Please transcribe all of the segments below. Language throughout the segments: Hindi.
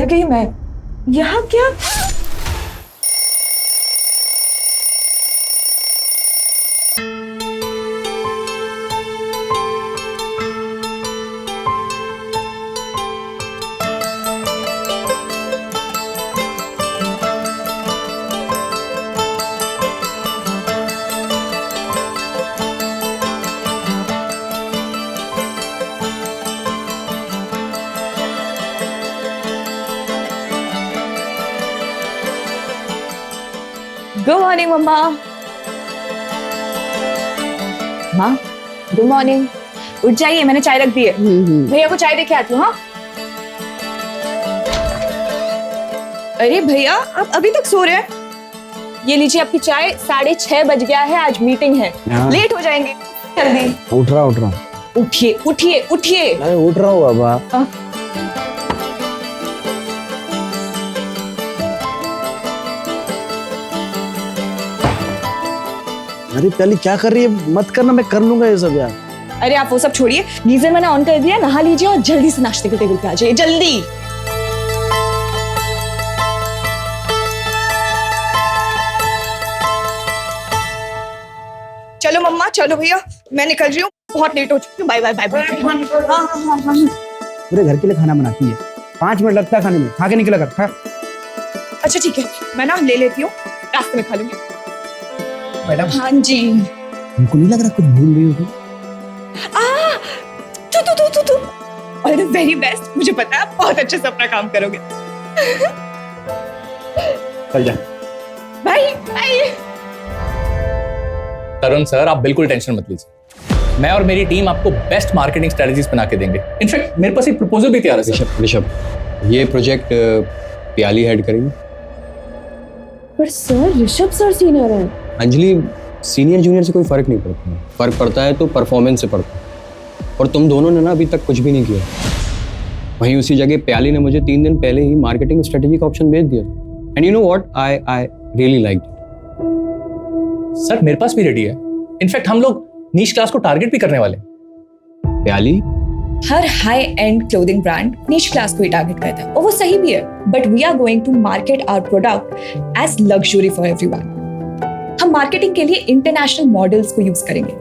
डर गई मैं। यहाँ क्या? गुड मॉर्निंग मम्मा। माँ गुड मॉर्निंग। उठ जाइए, मैंने चाय रख दी है। भैया को चाय देके आती हूँ। हाँ अरे भैया आप अभी तक सो रहे हैं? ये लीजिए आपकी चाय। 6:30 बज गया है, आज मीटिंग है, लेट हो जाएंगे। जल्दी उठ रहा। उठिए उठिए उठिए। अरे उठ रहा हूँ बाबा। अरे प्याली क्या कर रही है? मत करना, मैं कर लूंगा ये सब यार। अरे आप वो सब छोड़िए, गीजर मैंने ऑन कर दिया, नहा लीजिए और जल्दी से नाश्ते के टेबल पे आ जाइए, जल्दी। चलो मम्मा, चलो भैया, मैं निकल रही हूँ, बहुत लेट हो चुकी हूँ। Bye bye bye bye. पूरे घर के लिए खाना बनाती है, 5 मिनट लगता है खाने में, खा के निकला कर। खा। अच्छा ठीक है, मैं ना ले लेती हूँ, रास्ते में खा लूंगी। मैडम। हाँ जी। हमको नहीं लग रहा कुछ भूल रही हो तुम? तू और द वेरी बेस्ट, मुझे पता है आप बहुत अच्छे से अपना काम करोगे। चल जा। Bye bye. तरुण सर आप बिल्कुल टेंशन मत लीजिए, मैं और मेरी टीम आपको बेस्ट मार्केटिंग स्ट्रेटजीज बना के देंगे। इनफैक्ट मेरे पास एक प्रपोजल भी तैयार है। ऋषभ, ये प्रोजेक्ट प्याली हेड करेंगे। पर सर ऋषभ सर सीनियर है। अंजलि, सीनियर जूनियर से कोई फर्क नहीं पड़ता, फर्क पड़ता है तो परफॉर्मेंस से पड़ता है, और तुम दोनों ने ना अभी तक कुछ भी नहीं किया। वहीं उसी जगह प्याली ने मुझे 3 दिन पहले ही मार्केटिंग स्ट्रेटेजी का ऑप्शन भेज दिया, and you know what, I really like it. Sir मेरे पास भी रेडी है, इनफैक्ट हम लोग नीश क्लास को टारगेट भी करने वाले हैं। प्याली, हर high end clothing brand niche class को ही टारगेट करता है, और वो सही भी है, but we are going to market our product as luxury for everyone. हम मार्केटिंग के लिए इंटरनेशनल मॉडल्स को यूज करेंगे,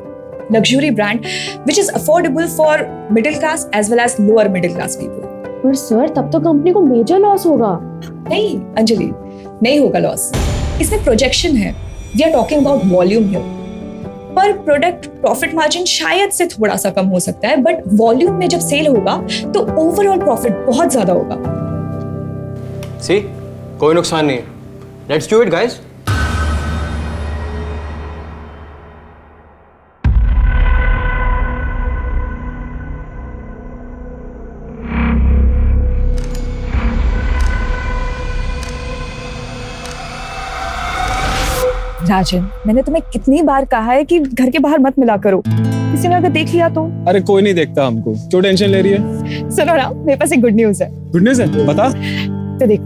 luxury brand which is affordable for middle class as well as lower middle class people. पर सर तब तो कंपनी को मेजर लॉस होगा। नहीं अंजलि, नहीं होगा लॉस, इसमें प्रोजेक्शन है, we are talking about volume here. पर प्रोडक्ट प्रॉफिट मार्जिन शायद से थोड़ा सा कम हो सकता है, बट वॉल्यूम में जब सेल होगा तो ओवरऑल प्रॉफिट बहुत ज्यादा होगा। सी, कोई नुकसान नहीं है, लेट्स डू इट गाइस। राजन, मैंने तुम्हें कितनी बार कहा है कि घर के बाहर मत मिला करो, किसी ने अगर देख लिया तो। अरे कोई नहीं देखता हमको, क्यों टेंशन ले रही है? सुनो ना, मेरे पास एक गुड न्यूज है। गुड न्यूज़ है, बता। तो देखो,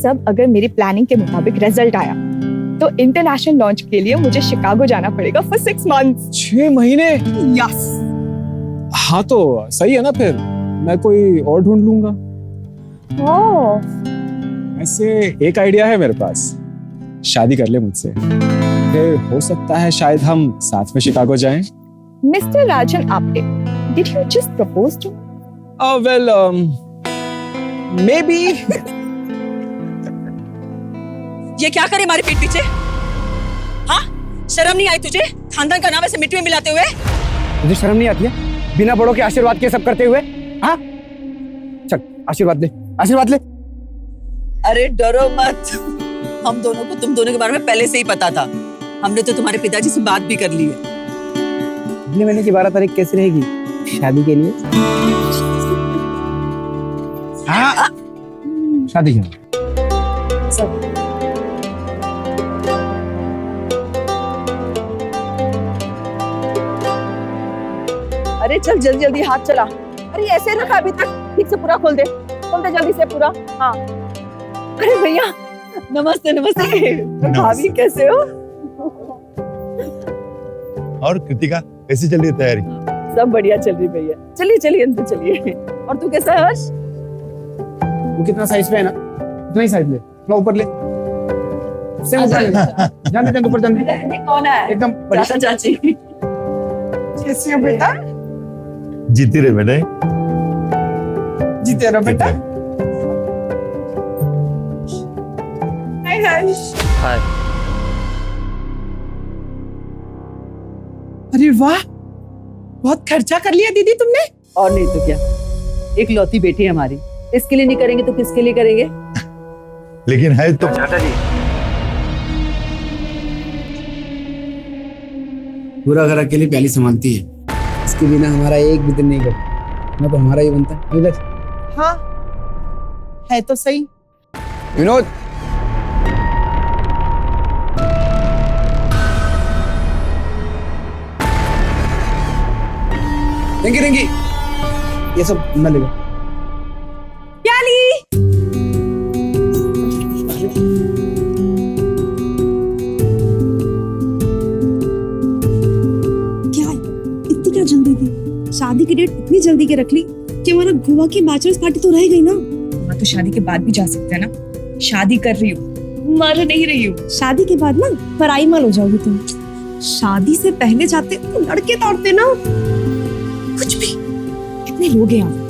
सब अगर मेरी प्लानिंग के मुताबिक रिजल्ट आया तो इंटरनेशनल लॉन्च के लिए मुझे शिकागो जाना पड़ेगा फॉर 6 months। 6 महीने? यस। हाँ तो सही है ना, फिर मैं कोई और ढूंढ लूंगा। ऐसे एक आइडिया है मेरे पास, शादी कर ले मुझसे, फिर हो सकता है शायद हम साथ में शिकागो जाएं। Mister Rajan Apte, did you just propose to? Well maybe. ये क्या करे हमारे पीठ पीछे? हाँ, शर्म नहीं आई तुझे? खानदान का नाम ऐसे मिट्टी में मिलाते हुए। तुझे शर्म नहीं आती है बिना बड़ों के आशीर्वाद के सब करते हुए? हाँ चल आशीर्वाद ले, आशीर्वाद ले। अरे डरो मत, हम दोनों को तुम दोनों के बारे में पहले से ही पता था, हमने तो तुम्हारे पिताजी से बात भी कर ली है। अगले महीने की 12 तारीख कैसी रहेगी शादी के लिए? हाँ शादी की। अरे चल जल्दी जल्दी हाथ चला। अरे ऐसे रखा अभी तक, ठीक से पूरा खोल दे जल्दी से पूरा। हाँ अरे भैया नमस्ते। नमस्ते भाभी, कैसे हो? और कृतिका कैसी चल रही है तैयारी? सब बढ़िया चल रही भैया। चलिए अंदर चलिए। और तू कैसा है हर्ष? वो कितना साइज पे है ना उतना ही साइज ले, थोड़ा ऊपर ले, उससे ऊपर ले, जाने दे ऊपर जाने दे। ये कौन है एकदम बड़ी चाचा चाची कैसी हो बेटा? जीती रहे बेटे। जीते रहो बेटा। हाय हाय हाय। अरे वाह, बहुत खर्चा कर लिया दीदी तुमने। और नहीं तो क्या, एक लौती बेटी है हमारी, इसके लिए नहीं करेंगे तो किसके लिए करेंगे? लेकिन है तो पूरा घर अकेली प्याली संभालती है, इसके बिना हमारा एक भी दिन नहीं कटता, ना तो हमारा ही बनता है। विनोद, हाँ है तो सही। विनोद रिंकी रिंकी ये सब न लेगा। क्या इतनी क्या जल्दी थी? शादी की डेट इतनी जल्दी के रख ली कि हमारा गोवा की बैचलर्स पार्टी तो रह गई ना। मैं तो शादी के बाद भी जा सकते हैं ना, शादी कर रही हूँ, मर नहीं रही हूँ। शादी के बाद ना पराई माल हो जाओगी तुम। शादी से पहले जाते तो लड़के तोड़ते ना। कुछ भी, कितने लोग हैं यहाँ।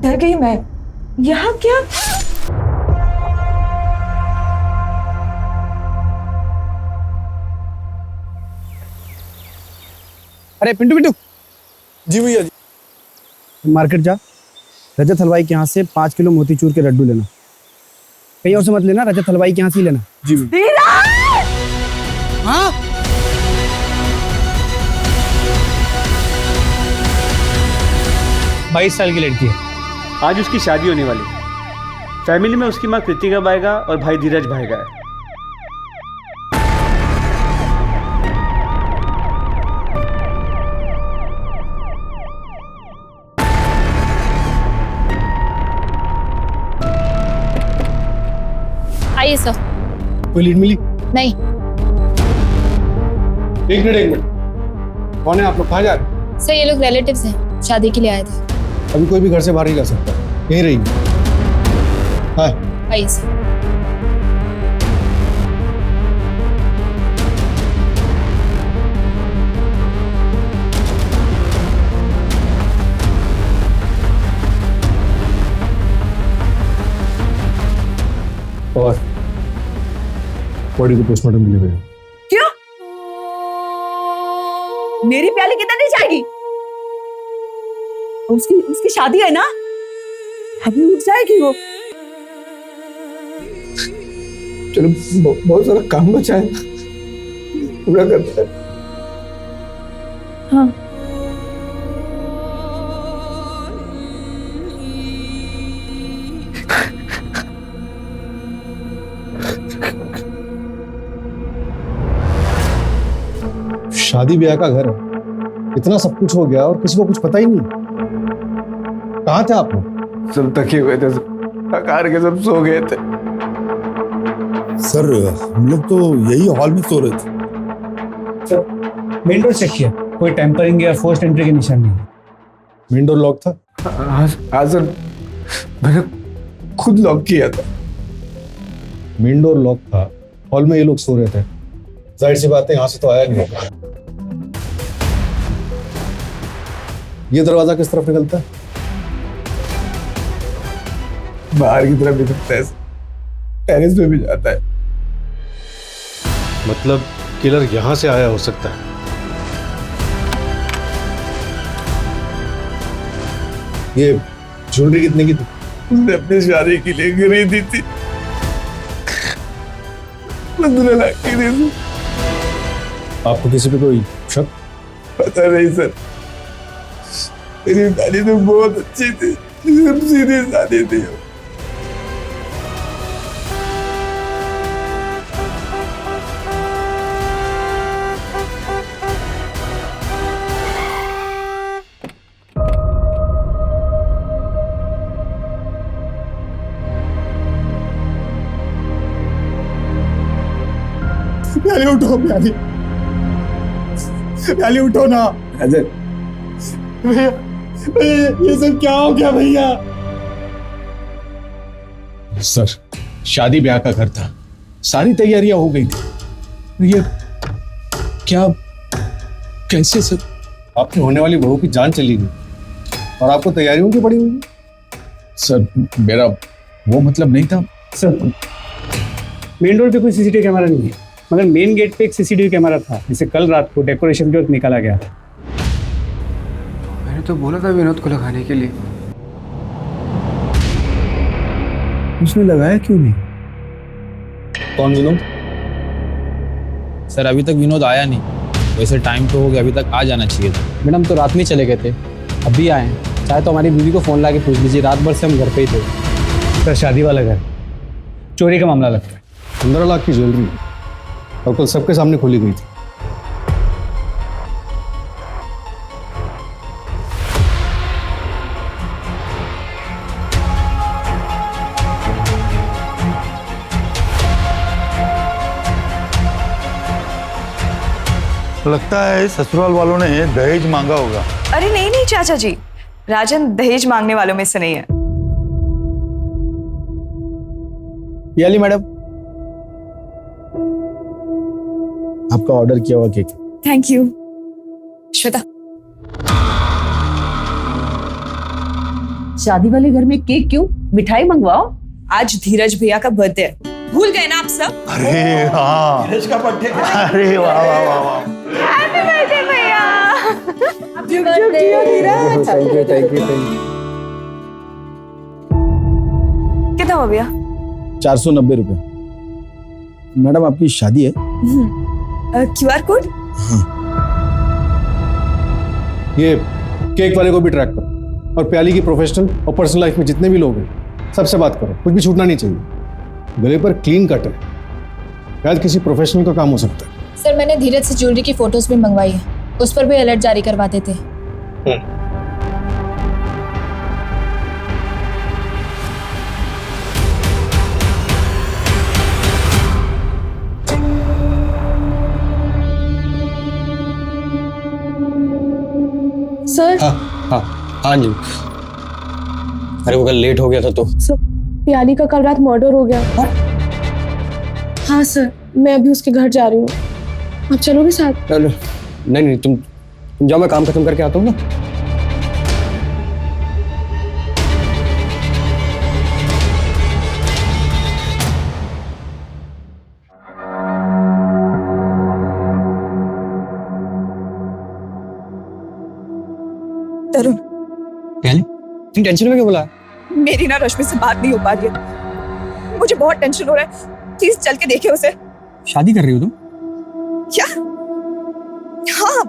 डर गई मैं। यहाँ क्या? अरे पिंटू पिंटू। जी भैया जी। मार्केट जा, रजत हलवाई के यहाँ से 5 किलो मोतीचूर के लड्डू लेना। कहीं और से मत लेना, रजत हलवाई के यहाँ से ही लेना। जी भैया। हाँ 22 साल की लड़की है, आज उसकी शादी होने वाली है। फैमिली में उसकी माँ कृतिका भाईगा और भाई धीरज भाईगा है। आइए सर। कोई लीड मिली? नहीं। एक मिनट। कौन है आप लोग, कहाँ जा रहे? सर ये लोग रिलेटिव्स हैं, शादी के लिए आए थे। अभी कोई भी घर से बाहर नहीं जा सकता, यहीं रही। हाँ आइए सर। और बॉडी को पोस्टमार्टम के लिए भेजो। क्यों? मेरी प्याली किधर नहीं जाएगी? उसकी शादी है ना, अभी उठ जाएगी वो। चलो बहुत सारा काम बचा है, पूरा करते हैं। हाँ शादी ब्याह का घर है, इतना सब कुछ हो गया और किसी को कुछ पता ही नहीं। कहाँ थे आप लोग? सब थके हुए थे, थकार के सब सो गए थे। सर हम लोग तो यही हॉल में सो रहे थे। मेन डोर चेक किया, कोई टेम्परिंग या फोर्स्ड एंट्री के निशान नहीं। मेन डोर लॉक था? हाँ सर, मैंने खुद लॉक किया था। मेन डोर लॉक था, हॉल में ये लोग सो रहे थे, जाहिर सी बात है यहाँ से तो आया नहीं होगा। ये दरवाजा किस तरफ निकलता है? बाहर की तरफ निकलता है, टेरेस पे भी जाता है। मतलब किलर यहाँ से आया हो सकता है। ये ज्वेलरी कितने की थी? उसने अपनी शादी के लिए खरीदी थी, 15 लाख की थी। आपको किसी पे कोई शक? पता नहीं सर, मेरी शादी तो बहुत अच्छी थी, सिर्फ सीधी शादी थी। प्याली उठो, प्याली प्याली उठो ना। अजय, भैया भैया, ये सब क्या हो गया भैया? सर, शादी ब्याह का घर था, सारी तैयारियां हो गई थी। ये क्या, कैसे सर? आपकी होने वाली बहू की जान चली गई और आपको तैयारियों की पड़ी हुई। सर, मेरा वो मतलब नहीं था सर मेन रोड पे कोई सीसीटीवी कैमरा नहीं है, मगर मेन गेट पे एक सीसीटीवी कैमरा था जिसे कल रात को डेकोरेशन के वक्त निकाला गया था। मैंने तो बोला था विनोद को लगाने के लिए, उसने लगाया क्यों नहीं? कौन विनोद? सर अभी तक विनोद आया नहीं, वैसे टाइम तो हो गया, अभी तक आ जाना चाहिए था। मैडम तो रात में चले गए थे, अभी आए हैं। चाहे तो हमारी बीवी को फोन ला के पूछ लीजिए, रात भर से हम घर पे ही थे। सर शादी वाला घर, चोरी का मामला लगता है। 15 लाख की ज्वेलरी और कल सबके सामने खोली गई थी। लगता है ससुराल वालों ने दहेज मांगा होगा। अरे नहीं नहीं चाचा जी, राजन दहेज मांगने वालों में से नहीं है। याली मैडम, आपका ऑर्डर किया हुआ केक। Thank you. श्वेता, शादी वाले घर में केक क्यों? मिठाई मंगवाओ। आज धीरज भैया का बर्थडे है, भूल गए ना आप सब? अरे हाँ, धीरज का बर्थडे। अरे वाह वाह वाह वाह, हैप्पी बर्थडे भैया। Thank you thank you. कितना हुआ भैया? 490 रुपए। मैडम आपकी शादी है? QR code? ये केक वाले को भी ट्रैक करो और प्याली की प्रोफेशनल और पर्सनल लाइफ में जितने भी लोग हैं सबसे बात करो, कुछ भी छूटना नहीं चाहिए। गले पर क्लीन कट है, शायद किसी प्रोफेशनल का काम हो सकता है। सर मैंने धीरज से ज्वेलरी की फोटोज भी मंगवाई है, उस पर भी अलर्ट जारी करवा देते। सर हाँ जी। अरे वो कल लेट हो गया था तो। सर प्याली का कल रात मर्डर हो गया। हाँ सर, मैं अभी उसके घर जा रही हूँ, आप चलोगे साथ? नहीं नहीं, तुम जाओ, मैं काम खत्म करके आता हूँ ना। तरुण, प्याली, तुम टेंशन में क्यों बोला? मेरी ना रश्मि से बात नहीं हो पा रही है, मुझे बहुत टेंशन हो रहा है। प्लीज चल के देखिए उसे। शादी कर रही हो तुम? क्या? हाँ,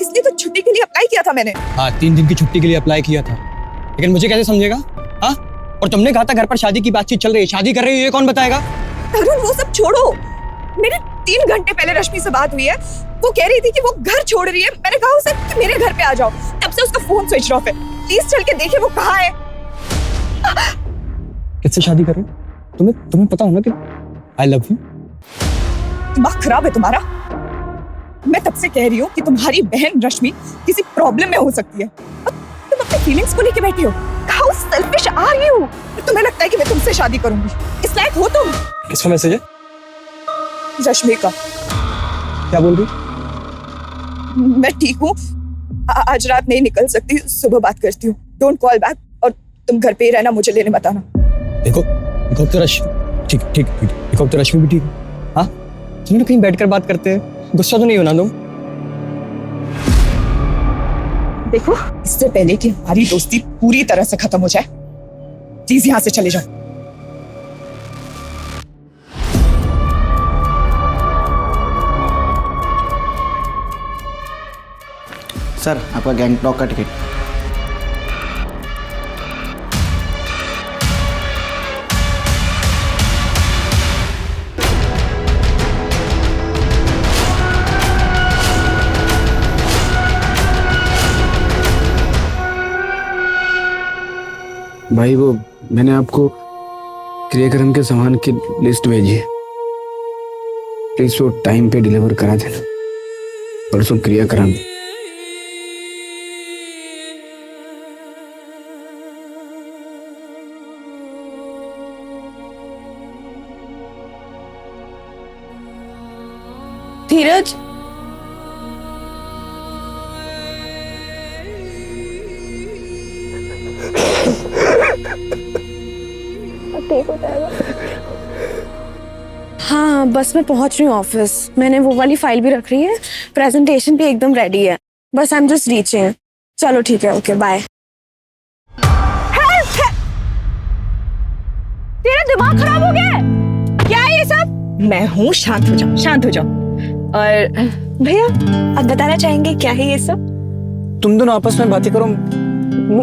इसलिए तो छुट्टी के लिए अप्लाई किया था मैंने। हाँ, 3 दिन की छुट्टी के लिए अप्लाई किया था, लेकिन मुझे कैसे समझेगा? हाँ, और तुमने कहा था घर पर शादी की बातचीत चल रही है, शादी कर रही है, ये कौन बताएगा? तरुण वो सब छोड़ो, मेरे 3 घंटे पहले रश्मि से बात हुई है, वो कह रही थी कि वो घर छोड़ रही है। मैंने कहा उसे कि मेरे घर पे आ जाओ, तब से उसका फोन स्विच ऑफ है। प्लीज चल के देखिए वो कहाँ है। किससे शादी कर रहे हो? तुम्हें पता होना कि आई लव यू। दिमाग खराब है तुम्हारा। मैं तब से कह रही हूँ कि तुम्हारी बहन रश्मि किसी प्रॉब्लम में हो सकती है, और तुम अपनी फीलिंग्स को लेके बैठे हो। How selfish are you? तुम्हें लगता है कि मैं तुमसे शादी करूंगी? इस लायक हो तुम? किसका मैसेज है? रश्मि का। क्या बोल रही? मैं ठीक हूँ, आज रात नहीं निकल सकती, सुबह बात करती हूँ। डोंट कॉल बैक, और तुम घर पे ही रहना, मुझे लेने मत आना। देखो तो रश्मि ठीक, देखो तो रश्मि भी ठीक है। हाँ, तुम कहीं बैठकर बात करते हैं, गुस्सा तो नहीं होना तुम? देखो इससे पहले कि हमारी दोस्ती पूरी तरह से खत्म हो जाए, प्लीज यहाँ से चले जाओ। सर आपका गैंगटॉक का टिकट। भाई वो मैंने आपको क्रियाक्रम के सामान की लिस्ट भेजी है, प्लीज वो टाइम पे डिलीवर करा देना। परसों क्रियाक्रम। धीरज, ठीक हो जाएगा। हाँ बस मैं पहुंच रही हूँ ऑफिस। मैंने वो वाली फाइल भी रख रही है, प्रेजेंटेशन भी एकदम रेडी है, बस आई एम जस्ट रीचिंग। चलो ठीक है, ओके बाय। तेरा दिमाग खराब हो गया है क्या है ये सब? मैं हूँ, शांत हो जाओ, शांत हो जाओ। और भैया आप बताना चाहेंगे क्या है ये सब? तुम दोनों आपस में बातें करो,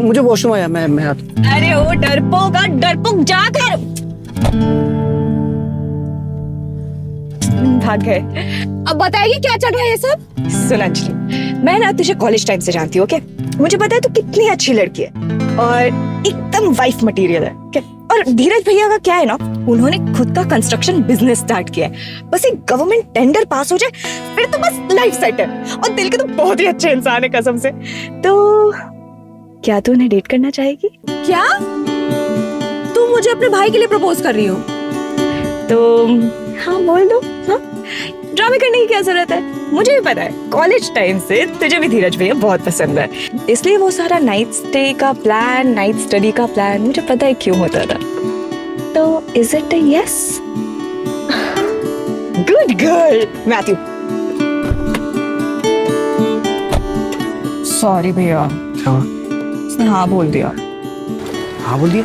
मुझे वॉशरूम आया, मैं आता। अरे ओ डरपोक जाकर भाग गए। अब बताएगी क्या चल रहा है ये सब? सुन अंजलि, मैं ना तुझे कॉलेज टाइम से जानती हूँ, ओके? मुझे पता है तू कितनी अच्छी लड़की है और एकदम वाइफ मटेरियल है, ओके? और धीरज भैया का क्या है ना, उन्होंने खुद का कंस्ट्रक्शन बिजनेस स्टार्ट किया है। बस एक गवर्नमेंट टेंडर पास हो जाए फिर तो बस लाइफ सेट है। और दिल के तो बहुत ही अच्छे इंसान है कसम से। तो क्या तू उन्हें डेट करना चाहेगी? क्या तू मुझे अपने भाई के लिए प्रपोज कर रही हो? तो हाँ बोल दो। हाँ, ड्रामे करने की क्या जरूरत है? मुझे भी पता है कॉलेज टाइम से तुझे भी धीरज भैया बहुत पसंद है, इसलिए वो सारा नाइट स्टे का प्लान, नाइट स्टडी का प्लान मुझे पता है क्यों होता था। तो is it a yes? Good girl Matthew. Sorry भैया, उसने हाँ बोल दिया। हाँ बोल दिया?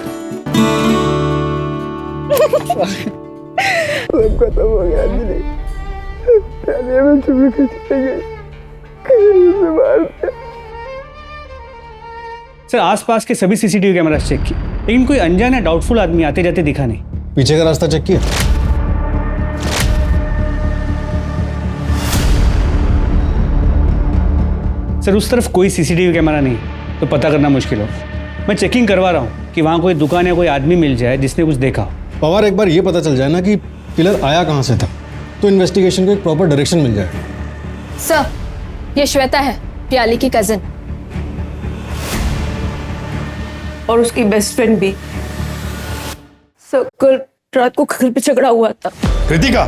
खत्म हो गया अंजलि। मैं चुप के चले गई। सर आसपास के सभी सीसीटीवी कैमरास चेक किए, लेकिन कोई अनजान या डाउटफुल आदमी आते जाते दिखा नहीं। पीछे का रास्ता चेक किया? सर उस तरफ कोई सीसीटीवी कैमरा नहीं, तो पता करना मुश्किल हो। मैं चेकिंग करवा रहा हूँ कि वहाँ कोई दुकान या कोई आदमी मिल जाए जिसने कुछ देखा हो। पवार, एक बार ये पता चल जाए ना कि किलर आया कहाँ से था, तो इन्वेस्टिगेशन को एक प्रॉपर डायरेक्शन मिल जाए। सर ये श्वेता है, प्याली की कजिन और उसकी बेस्ट फ्रेंड भी। सर कल रात को घर पे झगड़ा हुआ था। कृतिका,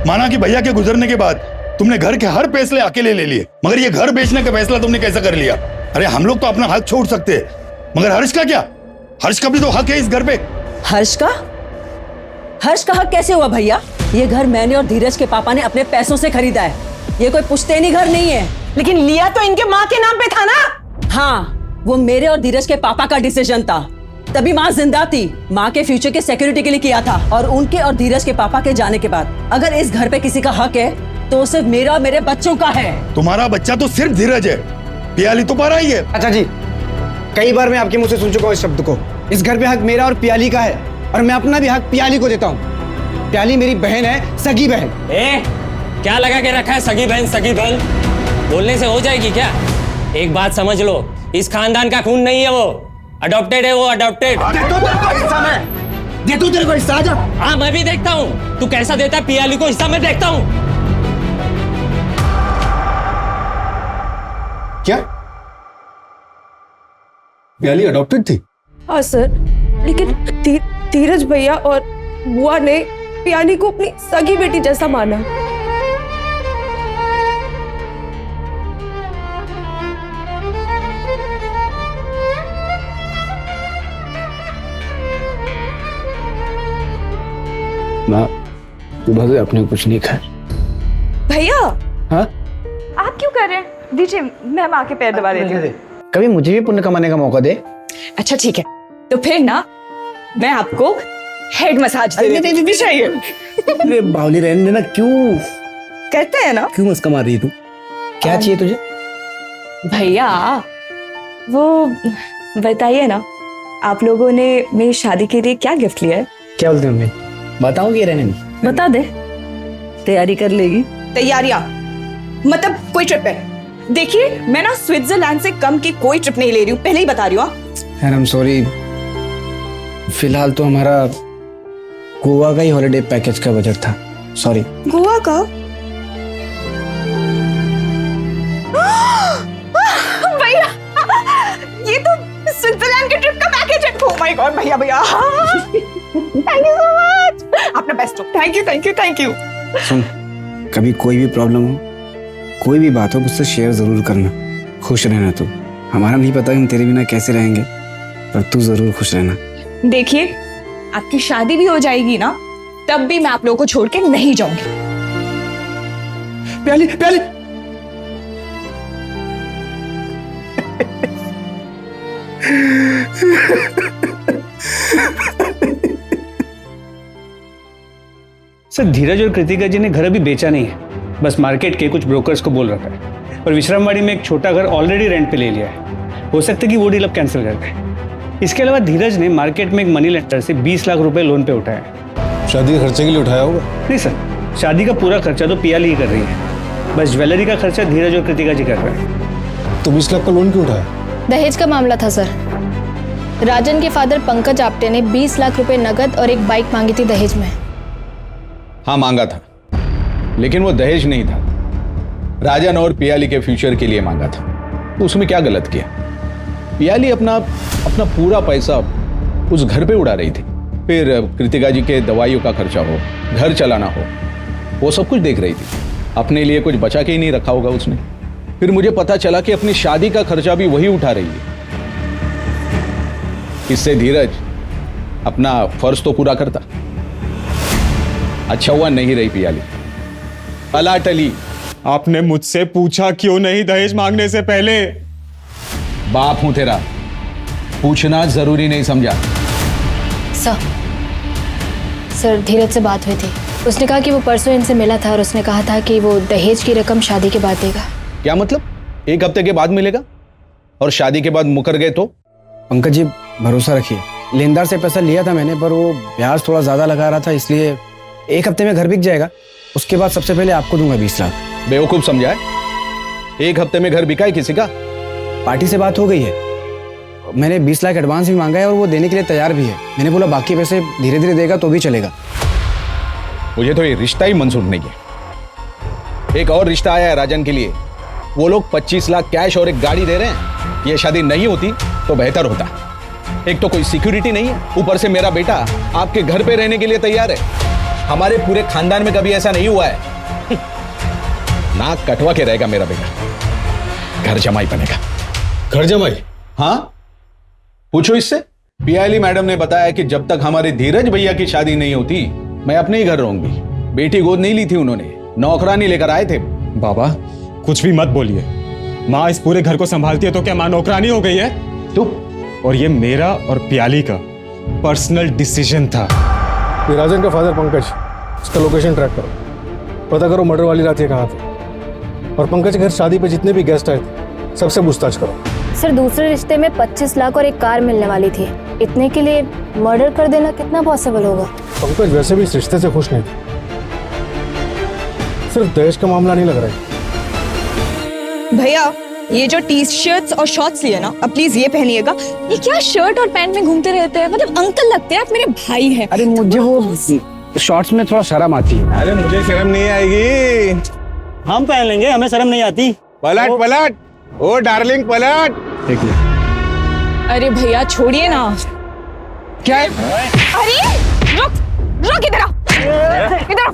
माना कि भैया के गुजरने के बाद तुमने घर के हर फैसले अकेले ले लिए, मगर ये घर बेचने का फैसला तुमने कैसे कर लिया? अरे हम लोग तो अपना हक छोड़ सकते हैं, मगर हर्ष का क्या? हर्ष का भी तो हक है इस घर पे। हर्ष का हक कैसे हुआ भैया? ये घर मैंने और धीरज के पापा ने अपने पैसों से खरीदा है, ये कोई पुश्तैनी घर नहीं है। लेकिन लिया तो इनके माँ के नाम पे था ना? हाँ, वो मेरे और धीरज के पापा का डिसीजन था, तभी माँ जिंदा थी। माँ के फ्यूचर के सिक्योरिटी के लिए किया था, और उनके और धीरज के पापा के जाने के बाद अगर इस घर पे किसी का हक है तो सिर्फ मेरा और मेरे बच्चों का है। तुम्हारा बच्चा तो सिर्फ धीरज है, पियाली तो परा ही है। अच्छा जी, कई बार मैं आपके मुंह से सुन चुका हूँ इस शब्द को। इस घर पे हक मेरा और पियाली का है, और मैं अपना भी हक पियाली को देता हूँ। प्याली मेरी बहन है, सगी बहन। क्या लगा के रखा है सगी बहन सगी बहन? बोलने से हो जाएगी क्या? एक बात समझ लो, इस खानदान का खून नहीं है वो, अडॉप्टेड है वो, अडॉप्टेड। दे तू तेरे को हिस्सा। आजा। हाँ मैं भी देखता हूँ तू कैसा देता है पियाली को हिस्सा, मैं देखता हूँ। क्या प्याली अडॉप्टेड थी? हाँ सर, लेकिन धीरज भैया और बुआ ने प्याली को अपनी सगी बेटी जैसा माना। माँ सुबह से आपने कुछ नहीं खाया। भैया हाँ? आप क्यों कर रहे हैं? दीजिए मैं माँ के पैर दबा देती हूँ। कभी मुझे भी पुण्य कमाने का मौका दे। अच्छा ठीक है, तो फिर ना मैं आपको हेड मसाज दे देती हूँ। चाहिए अरे बावली रहने देना, क्यों करते हैं ना। क्यों मस्का मार रही है तू? क्या चाहिए तुझे? भैया वो बताइए ना, आप लोगों ने मेरी शादी के लिए क्या गिफ्ट लिया है? क्या बोलते हैं मम्मी? बताऊंगी या रहने नहीं? बता दे, तैयारी कर लेगी। तैयारियां मतलब कोई ट्रिप है? देखिए मैं ना स्विट्जरलैंड से कम की कोई ट्रिप नहीं ले रही हूँ, पहले ही बता रही हूँ। यार आई एम सॉरी, फिलहाल तो हमारा गोवा का ही हॉलिडे पैकेज का बजट था। सॉरी। गोवा का? भैया ये तो स्विट्जरलैंड के ट्रिप का पैकेज है। ओह माय गॉड भैया भैया थैंक यू सो मच, आपने बेस्ट हो। Thank you thank you thank you. सुन, कभी कोई भी प्रॉब्लम हो, कोई भी बात हो, मुझसे शेयर जरूर करना। खुश रहना तू। हमारा नहीं पता हम तेरे बिना कैसे रहेंगे, पर तू जरूर खुश रहना। देखिए आपकी शादी भी हो जाएगी ना, तब भी मैं आप लोगों को छोड़ के नहीं जाऊंगी। प्याली प्याली सर धीरज और कृतिका जी ने घर अभी बेचा नहीं है, बस मार्केट के कुछ ब्रोकर्स को बोल रखा है। और विश्रामवाड़ी में एक छोटा घर ऑलरेडी रेंट पे ले लिया है। हो सकता है कि वो डील अब कैंसिल कर दें। इसके अलावा धीरज ने मार्केट में एक मनी लेंडर से 20 लाख रुपए लोन पे उठाया है। शादी के खर्चे के लिए उठाया होगा? नहीं सर, शादी का पूरा खर्चा तो पियाली ही कर रही है, बस ज्वेलरी का खर्चा धीरज और कृतिका जी कर रहे हैं। तो 20 लाख का लोन क्यों उठाया? दहेज का मामला था सर। राजन के फादर पंकज आप्टे ने 20 लाख रुपए नगद और एक बाइक मांगी थी दहेज में। हाँ मांगा था, लेकिन वो दहेज नहीं था, राजन और पियाली के फ्यूचर के लिए मांगा था। तो उसमें क्या गलत किया? पियाली अपना पूरा पैसा उस घर पे उड़ा रही थी, फिर कृतिका जी के दवाइयों का खर्चा हो, घर चलाना हो, वो सब कुछ देख रही थी। अपने लिए कुछ बचा के ही नहीं रखा होगा उसने। फिर मुझे पता चला कि अपनी शादी का खर्चा भी वही उठा रही है। इससे धीरज अपना फर्ज तो पूरा करता। अच्छा हुआ नहीं रही पियाली, अला टली। आपने मुझसे पूछा क्यों नहीं दहेज मांगने से पहले? बाप हूं तेरा, पूछना जरूरी नहीं समझा? सर धीरज से बात हुई थी, उसने कहा कि वो परसों इनसे मिला था और उसने कहा था कि वो दहेज की रकम शादी के बाद देगा। क्या मतलब? 1 हफ्ते के बाद मिलेगा और शादी के बाद मुकर गए तो? पंकज जी भरोसा रखिए, लेनदार से पैसा लिया था मैंने, पर वो ब्याज थोड़ा ज्यादा लगा रहा था, इसलिए 1 हफ्ते में घर बिक जाएगा। उसके बाद सबसे पहले आपको दूंगा 20 लाख। बेवकूफ समझा है? 1 हफ्ते में घर बिका है किसी का? पार्टी से बात हो गई है, मैंने 20 लाख एडवांस भी मांगा है और वो देने के लिए तैयार भी है। मैंने बोला बाकी पैसे धीरे धीरे देगा तो भी चलेगा। मुझे तो ये रिश्ता ही मंजूर नहीं है। एक और रिश्ता आया है राजन के लिए, वो लोग 25 लाख कैश और एक गाड़ी दे रहे हैं। ये शादी नहीं होती तो बेहतर होता। एक तो कोई सिक्योरिटी नहीं है, ऊपर से मेरा बेटा आपके घर पे रहने के लिए तैयार है। हमारे पूरे खानदान में कभी ऐसा नहीं हुआ है। नाक कटवा के रहेगा मेरा बेटा, घर जमाई बनेगा। घर जमाई? हाँ, पूछो इससे। पियाली मैडम ने बताया कि जब तक हमारे धीरज भैया की शादी नहीं होती मैं अपने ही घर रहूंगी। बेटी गोद नहीं ली थी उन्होंने, नौकरानी लेकर आए थे। बाबा कुछ भी मत बोलिए, माँ इस पूरे घर को संभालती है तो क्या माँ नौकरानी हो गई है? तू और ये मेरा और पियाली का पर्सनल डिसीजन था। ये राजन का फादर पंकज, इसका लोकेशन ट्रैक करो, पता करो मर्डर वाली रात ये कहाँ थे, और पंकज के घर शादी पे जितने भी गेस्ट आए थे सबसे पूछताछ करो। सर दूसरे रिश्ते में 25 लाख और एक कार मिलने वाली थी, इतने के लिए मर्डर कर देना कितना पॉसिबल होगा? पंकज वैसे भी इस रिश्ते से खुश नहीं थे, सिर्फ दहेज का मामला नहीं लग रहा है। भैया ये जो टी शर्ट्स और शॉर्ट्स लिए ना, अब प्लीज ये पहनिएगा। ये क्या शर्ट और पैंट में घूमते रहते हैं? मतलब अंकल लगते हैं, आप मेरे भाई हैं। अरे मुझे वो शॉर्ट्स में थोड़ा शर्म आती है। अरे मुझे शर्म नहीं आएगी, हम पहन लेंगे, हमें शर्म नहीं आती। पलट पलट, ओ डार्लिंग पलट। अरे भैया छोड़िए ना। क्या है? अरे रुक रुक, इधर आ, इधर आ।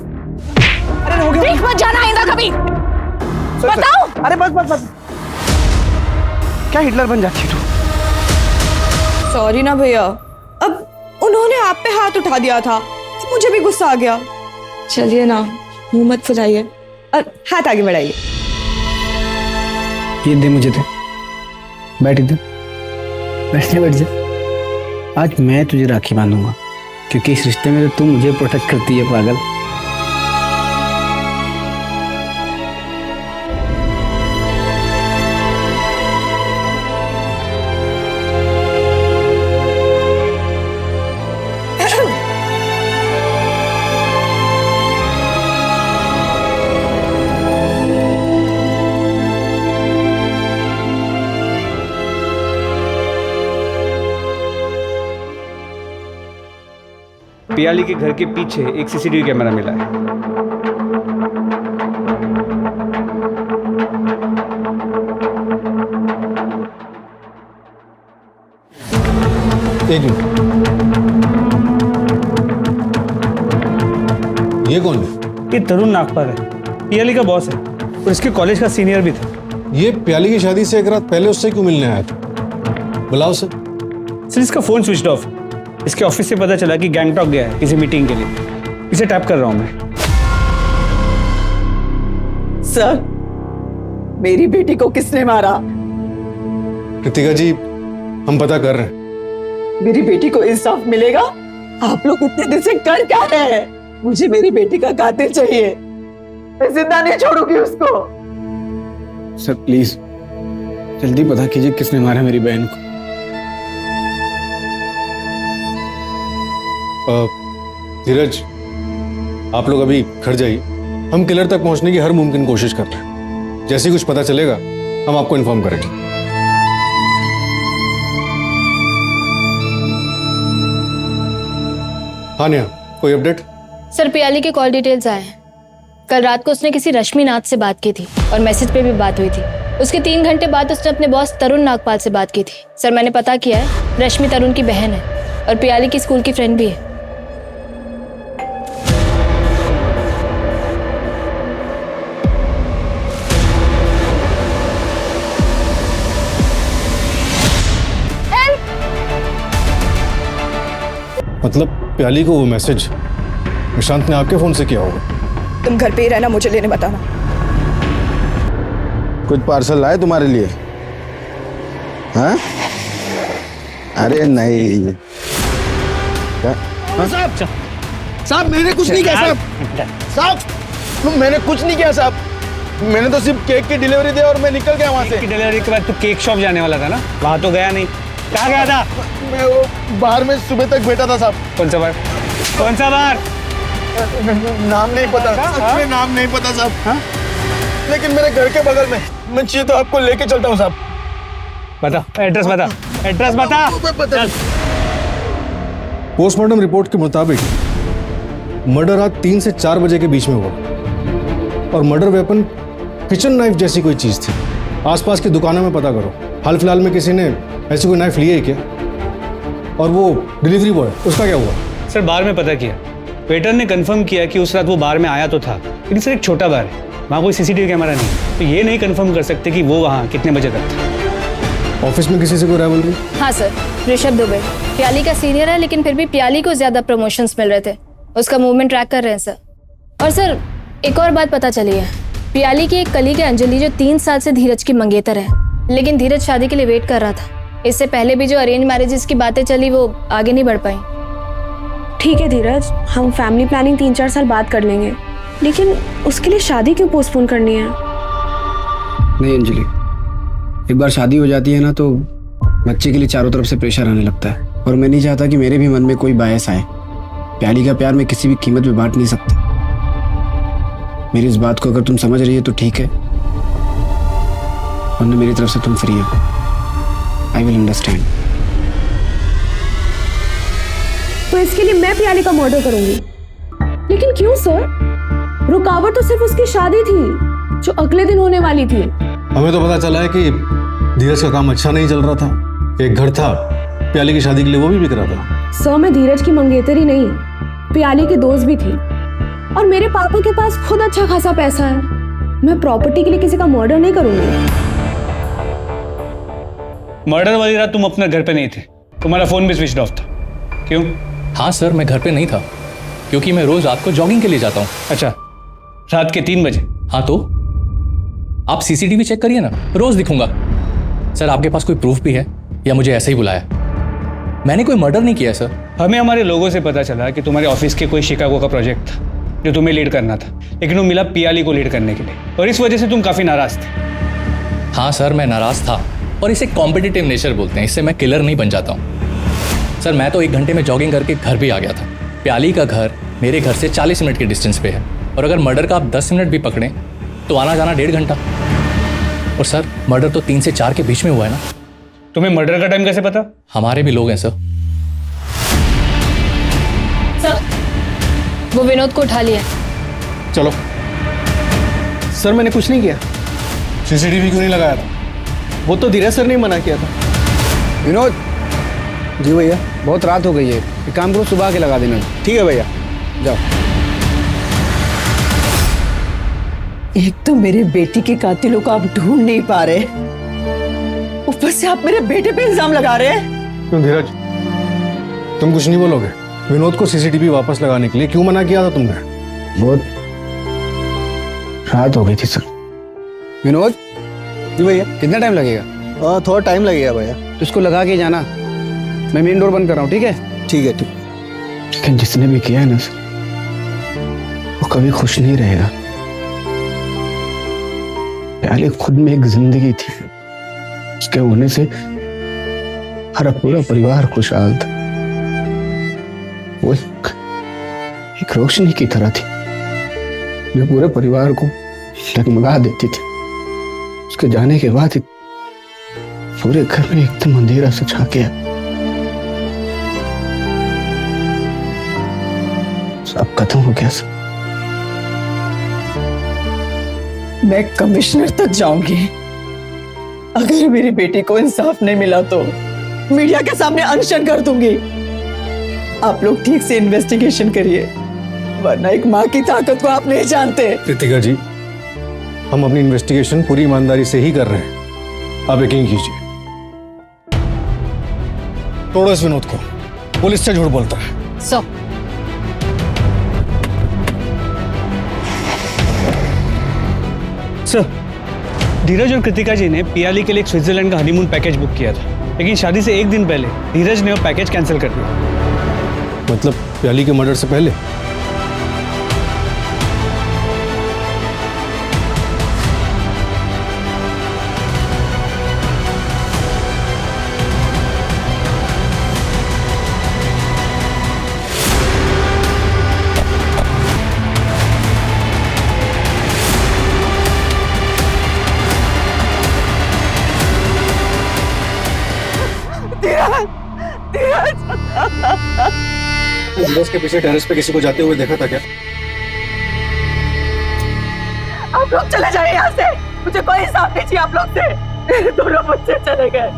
अरे हो गया, देख मत जाना आइंदा कभी। बताओ। अरे बस बस बस, क्या हिटलर बन जाती है तू? सॉरी ना भैया, अब उन्होंने आप पे हाथ उठा दिया था, मुझे भी गुस्सा आ गया। चलिए ना, मुंह मत फुलाइए और हाथ आगे बढ़ाइए। ये दे मुझे, दे बैठ इधर, बैठ जा। आज मैं तुझे राखी बांधूंगा, क्योंकि इस रिश्ते में तो तू मुझे प्रोटेक्ट करती है पागल। पियाली के घर के पीछे एक सीसीटीवी कैमरा मिला है। एक मिनट, ये कौन है? ये तरुण नागपाल है, पियाली का बॉस है और इसके कॉलेज का सीनियर भी था। ये प्याली की शादी से एक रात पहले उससे क्यों मिलने आया था? बुलाओ सर। सर इसका फोन स्विच ऑफ। इसके ऑफिस से पता चला कि गैंगटॉक गया है किसी मीटिंग के लिए। इसे टैप कर रहा हूं मैं। सर, मेरी बेटी को किसने मारा? कृतिका जी, हम पता कर रहे हैं। मेरी बेटी को इंसाफ मिलेगा? आप लोग इतने दिन से कर क्या रहे हैं? मुझे मेरी बेटी का कातिल चाहिए। मैं जिंदा नहीं छोड़ूंगी उसको। सर प्लीज जल्दी पता कीजिए किसने मारा मेरी बहन को। धीरज, आप लोग अभी घर जाइए, हम किलर तक पहुंचने की हर मुमकिन कोशिश कर रहे हैं। जैसे ही कुछ पता चलेगा हम आपको इन्फॉर्म करेंगे। हाँ नेहा, कोई अपडेट? सर पियाली के कॉल डिटेल्स आए हैं। कल रात को उसने किसी रश्मि नाथ से बात की थी और मैसेज पे भी बात हुई थी। उसके 3 घंटे बाद उसने अपने बॉस तरुण नागपाल से बात की थी। सर मैंने पता किया है, रश्मि तरुण की बहन है और पियाली की स्कूल की फ्रेंड भी है। मतलब प्याली को वो मैसेज निशांत ने आपके फोन से किया होगा? तुम घर पे ही रहना, मुझे लेने बताना। कुछ पार्सल लाए तुम्हारे लिए? हाँ? अरे नहीं। क्या? साहब, साहब मैंने कुछ नहीं किया साहब। साहब मैंने कुछ नहीं किया साहब। मैंने तो सिर्फ केक की डिलीवरी दी और मैं निकल गया वहाँ से। डिलीवरी के बाद तू केक शॉप जाने वाला था ना, वहाँ तो गया नहीं। कहाँ गया था? मैं वो बाहर में सुबह तक बैठा था साहब। कौन सा बार? कौन सा बार? नाम नहीं पता, सच में नाम नहीं पता साहब। हाँ? लेकिन मेरे घर के बगल में, मैं चाहिए तो आपको लेके चलता हूँ साहब। बता, एड्रेस बता, एड्रेस बता। पोस्टमार्टम रिपोर्ट के मुताबिक मर्डर रात 3 से 4 बजे के बीच में हुआ और मर्डर वेपन किचन नाइफ जैसी कोई चीज थी। आसपास की दुकानों में पता करो, हाल फिलहाल में किसी ने ऐसी कोई नाइफ ली है क्या? और वो डिलीवरी बॉय, उसका क्या हुआ? सर बार में पता किया, वेटर ने कंफर्म किया कि उस रात वो बार में आया तो था, लेकिन सर एक छोटा बार है, वहाँ कोई सीसीटीवी कैमरा नहीं, तो ये नहीं कंफर्म कर सकते कि वो वहाँ कितने बजे तक था। ऑफिस में किसी से कोई राइवलरी? हाँ सर, ऋषभ दुबे पियाली का सीनियर है, लेकिन फिर भी पियाली को ज्यादा प्रमोशंस मिल रहे थे। उसका मूवमेंट ट्रैक कर रहे हैं सर। और सर एक और बात पता चली है, पियाली की एक कलीग है अंजलि, जो 3 साल से धीरज की मंगेतर है, लेकिन धीरज शादी के लिए वेट कर रहा था। इससे पहले भी जो अरेंज मैरिजेस की बातें चली वो आगे नहीं बढ़ पाई। ठीक है धीरज, हम फैमिली प्लानिंग 3-4 साल बाद कर लेंगे, लेकिन उसके लिए शादी क्यों पोस्टपोन करनी है? नहीं अंजलि, एक बार शादी हो जाती है ना तो बच्चे के लिए चारों तरफ से प्रेशर आने लगता है, और मैं नहीं चाहता कि मेरे भी मन में कोई बायस आए। प्याली का प्यार मैं किसी भी कीमत पे बांट नहीं सकता। मेरी इस बात को अगर तुम समझ रही है तो ठीक है, वरना मेरी तरफ से तुम फ्री हो। I will understand. तो इसके लिए मैं प्याली का मर्डर करूंगी? लेकिन क्यों सर? रुकावट तो सिर्फ उसकी शादी थी जो अगले दिन होने वाली थी। हमें तो पता चला है कि धीरज का काम अच्छा नहीं चल रहा था। एक घर था प्याली की शादी के लिए, वो भी बिक रहा था। सर मैं धीरज की मंगेतर ही नहीं, प्याली की दोस्त भी थी, और मेरे पापा के पास खुद अच्छा खासा पैसा है। मैं प्रॉपर्टी के लिए किसी का मर्डर नहीं करूंगी। मर्डर वाली रात तुम अपने घर पे नहीं थे, तुम्हारा फोन भी स्विच ऑफ था। क्यों? हाँ सर, मैं घर पे नहीं था क्योंकि मैं रोज रात को जॉगिंग के लिए जाता हूँ। अच्छा, रात के 3 बजे? हाँ तो आप सीसीटीवी चेक करिए ना, रोज दिखूंगा। सर आपके पास कोई प्रूफ भी है या मुझे ऐसे ही बुलाया? मैंने कोई मर्डर नहीं किया सर। हमें हमारे लोगों से पता चला कि तुम्हारे ऑफिस के कोई शिकागो का प्रोजेक्ट था जो तुम्हें लीड करना था, लेकिन वो मिला पियाली को लीड करने के लिए, और इस वजह से तुम काफी नाराज थे। हाँ सर, मैं नाराज था, और इसे कॉम्पिटिटिव नेचर बोलते हैं। इससे मैं किलर नहीं बन जाता हूँ। सर मैं तो 1 घंटे में जॉगिंग करके घर भी आ गया था। प्याली का घर मेरे घर से 40 मिनट के डिस्टेंस पे है, और अगर मर्डर का आप 10 मिनट भी पकड़ें तो आना जाना 1.5 घंटा। और सर मर्डर तो 3 से 4 के बीच में हुआ है ना। तुम्हें मर्डर का टाइम कैसे पता? हमारे भी लोग हैं सर। वो विनोद को उठा लिया। चलो। सर मैंने कुछ नहीं किया। सीसीटीवी क्यों नहीं लगाया था? वो तो धीरज सर ने मना किया था। विनोद। जी भैया, बहुत रात हो गई है, एक काम करो सुबह के लगा देना। ठीक है भैया, जाओ। एक तो मेरे बेटी के कातिलों को आप ढूंढ नहीं पा रहे, ऊपर से आप मेरे बेटे पे इल्जाम लगा रहे हैं। क्यों धीरज, तुम कुछ नहीं बोलोगे? विनोद को सीसीटीवी वापस लगाने के लिए क्यों मना किया था तुमने? बहुत रात हो गई थी सर। विनोद। जी भैया। कितना टाइम लगेगा? थोड़ा टाइम लगेगा भैया। तो इसको लगा के जाना, मैं मेन डोर बंद कर रहा हूँ। ठीक है? ठीक है। लेकिन जिसने भी किया है ना सर, वो कभी खुश नहीं रहेगा। प्याली खुद में एक जिंदगी थी, उसके होने से हमारा पूरा परिवार खुशहाल था। वो एक रोशनी की तरह थी जो पूरे परिवार को डगमगा देती थी। उसके जाने के बाद पूरे घर में एकदम अंधेरा सा छा गया। सब खत्म हो गया सर। मैं कमिश्नर तक जाऊंगी, अगर मेरी बेटी को इंसाफ नहीं मिला तो मीडिया के सामने अनशन कर दूंगी। आप लोग ठीक से इन्वेस्टिगेशन करिए, वरना एक माँ की ताकत को आप नहीं जानते। कृतिका जी, हम अपनी इन्वेस्टिगेशन पूरी ईमानदारी से ही कर रहे हैं, आप यकीन कीजिए। तोड़ो इस विनोद को, पुलिस से झूठ बोलता है। सर, धीरज और कृतिका जी ने पियाली के लिए एक स्विट्जरलैंड का हनीमून पैकेज बुक किया था, लेकिन शादी से 1 दिन पहले धीरज ने वो पैकेज कैंसिल कर दिया। मतलब प्याली के मर्डर से पहले? धीरज के पीछे टेरेस पे किसी को जाते हुए देखा था क्या? आप लोग चले जाइए यहाँ से, मुझे कोई इंसाफ नहीं चाहिए आप लोग से। मेरे दोनों बच्चे चले गए,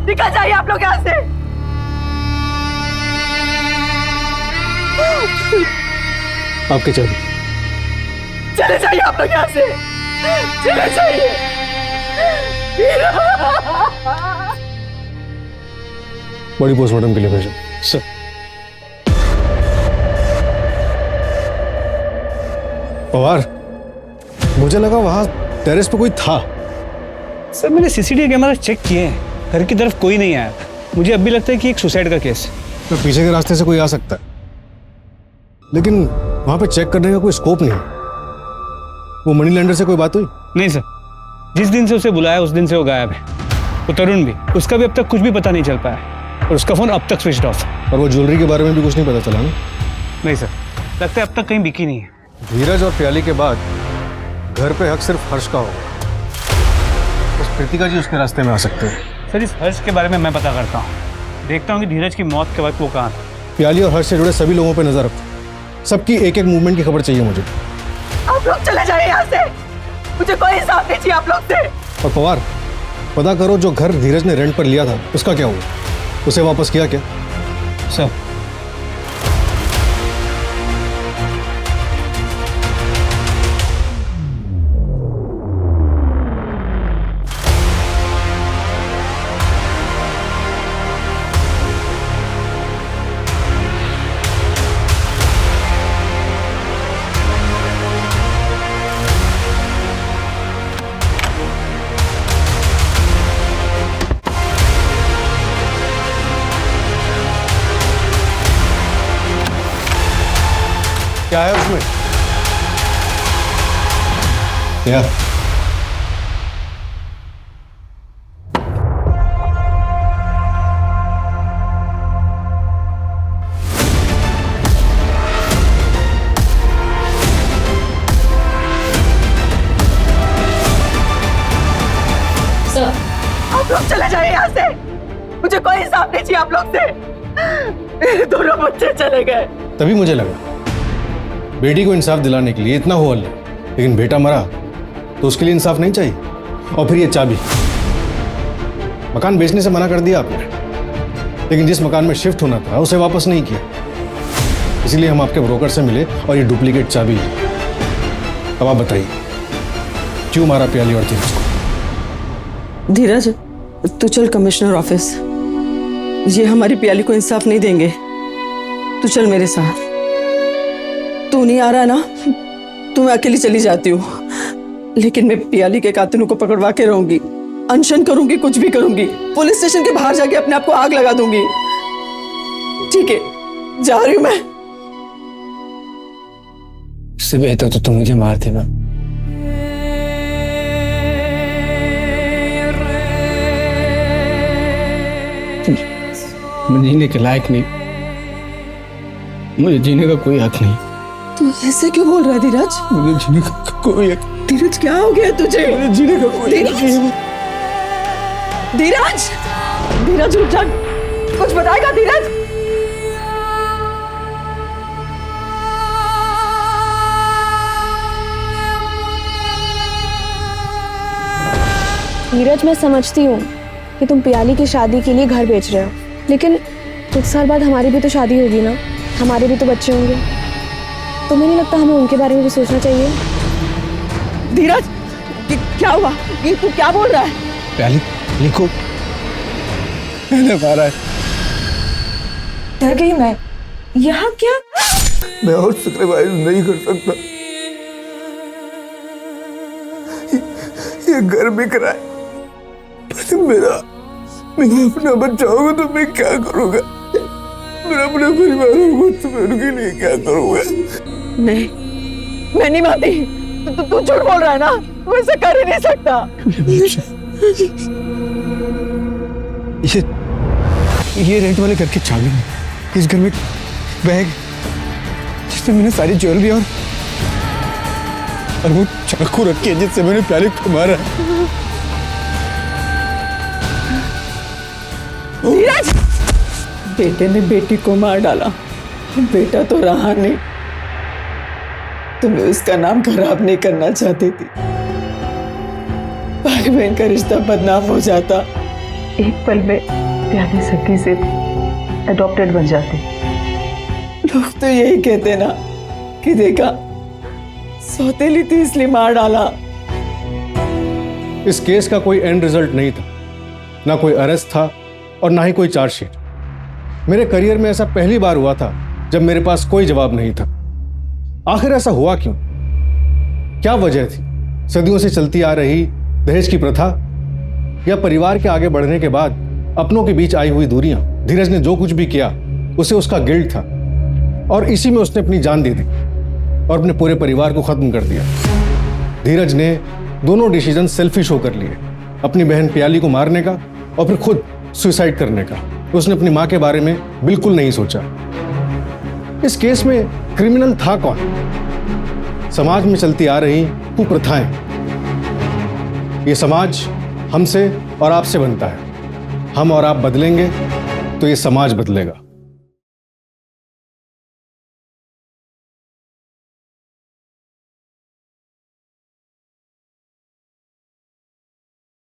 निकल जाइए आप लोग यहाँ से। आपके चाबी। चले जाइए आप लोग यहाँ से, चले जाइए। बॉडी पोस्टमार्टम के लिए भेजो। सर। पवार, मुझे लगा वहां टेरेस पे कोई था। सर मैंने सीसीटीवी कैमरा चेक किए हैं, घर की तरफ कोई नहीं आया। मुझे अब भी लगता है कि एक सुसाइड का केस है। तो पीछे के रास्ते से कोई आ सकता है, लेकिन वहां पे चेक करने का कोई स्कोप नहीं है। वो मनी लैंडर से कोई बात हुई? नहीं सर, जिस दिन से उसे बुलाया उस दिन से वो गायब है। वो तरुण भी, उसका भी अब तक कुछ भी पता नहीं चल पाया, और उसका फोन अब तक स्विच ऑफ है। और वो ज्वेलरी के बारे में भी कुछ नहीं पता चला ना? नहीं सर, लगता है अब तक कहीं बिकी नहीं है। धीरज और प्याली के बाद घर पे हक सिर्फ हर्ष का होगा। बस कृतिका जी उसके रास्ते में आ सकते हैं। सर इस हर्ष के बारे में मैं पता करता हूँ, देखता हूँ कि धीरज की मौत के वक्त वो कहाँ था। प्याली और हर्ष से जुड़े सभी लोगों पे नजर रखो, सबकी एक एक मूवमेंट की खबर चाहिए मुझे। आप लोग चले जाइए यहाँ से, मुझे कोई इंसाफ नहीं चाहिए आप लोग से। और पवार, पता करो जो घर धीरज ने रेंट पर लिया था उसका क्या हुआ, उसे वापस किया क्या? सर क्या है उसमें? क्या? आप लोग चले जाइए यहाँ से। मुझे कोई हिसाब नहीं चाहिए आप लोग से। मेरे दोनों बच्चे चले गए। तभी मुझे लगा बेटी को इंसाफ दिलाने के लिए इतना हो हल्ला, लेकिन बेटा मरा तो उसके लिए इंसाफ नहीं चाहिए। और फिर ये चाबी, मकान बेचने से मना कर दिया आपने, लेकिन जिस मकान में शिफ्ट होना था उसे वापस नहीं किया। इसीलिए हम आपके ब्रोकर से मिले और ये डुप्लीकेट चाबी। अब आप बताइए क्यों मारा प्याली और धीरज को? धीरज, तू चल कमिश्नर ऑफिस। ये हमारी प्याली को इंसाफ नहीं देंगे। तू चल मेरे साथ। तू नहीं आ रहा ना तो मैं अकेली चली जाती हूँ, लेकिन मैं प्याली के कातिलों को पकड़वा के रहूंगी। अनशन करूंगी, कुछ भी करूंगी। पुलिस स्टेशन के बाहर जाके अपने आप को आग लगा दूंगी। ठीक है, जा रही हूं मैं। इससे बेहतर तो तुम मुझे मार देना। मैं जीने के लायक नहीं, मुझे जीने का कोई हक नहीं। तू ऐसे क्यों बोल रहा है धीरज? मुझे जीने का कोई हक। धीरज क्या हो गया तुझे? मुझे जीने का कोई हक नहीं। धीरज, धीरज उठ जा, कुछ बताएगा धीरज? नीरज, मैं समझती हूँ कि तुम प्याली की शादी के लिए घर बेच रहे हो, लेकिन कुछ साल बाद हमारी भी तो शादी होगी ना, हमारे भी तो बच्चे होंगे। तुम्हें नहीं लगता हमें उनके बारे में भी सोचना चाहिए? धीरज, क्या हुआ? ये तू क्या बोल रहा है? प्याली लिखो, मैंने मारा है। डर गई मैं। यहाँ क्या? मैं और सैक्रिफाइस नहीं कर सकता। ये घर बिक रहा है, पर मेरा अपना बच्चा होगा तो मैं क्या करूंगा? मेरा अपना परिवार होगा तो मैं उनके लिए क्या करूंगा? नहीं, मैं नहीं मानती। तू झूठ बोल रहा है ना, तू ऐसा कर ही नहीं सकता। ये रेंट वाले घर की चाबी है। इस घर में बैग जिसमें मैंने सारी ज्वेलरी और वो चाकू रखी है जिससे मैंने प्याली को मारा। धीरज, बेटे ने बेटी को मार डाला, बेटा तो रहा नहीं। तुम्हें उसका नाम खराब नहीं करना चाहती थी। भाई बहन का रिश्ता बदनाम हो जाता। एक पल में प्याली सखी से अडॉप्टेड बन जाती। लोग तो यही कहते ना कि देखा, सौतेली थी इसलिए मार डाला। इस केस का कोई एंड रिजल्ट नहीं था, ना कोई अरेस्ट था और ना ही कोई चार्जशीट। मेरे करियर में ऐसा पहली बार हुआ था जब मेरे पास कोई जवाब नहीं था। आखिर ऐसा हुआ क्यों? क्या वजह थी? सदियों से चलती आ रही दहेज की प्रथा, या परिवार के आगे बढ़ने के बाद अपनों के बीच आई हुई दूरियां? धीरज ने जो कुछ भी किया उसे उसका गिल्ट था और इसी में उसने अपनी जान दे दी और अपने पूरे परिवार को खत्म कर दिया। धीरज ने दोनों डिसीजन सेल्फिश होकर लिए, अपनी बहन प्याली को मारने का और फिर खुद सुसाइड करने का। उसने अपनी मां के बारे में बिल्कुल नहीं सोचा। इस केस में क्रिमिनल था कौन? समाज में चलती आ रही कुप्रथाएं। ये समाज हमसे और आपसे बनता है। हम और आप बदलेंगे तो ये समाज बदलेगा।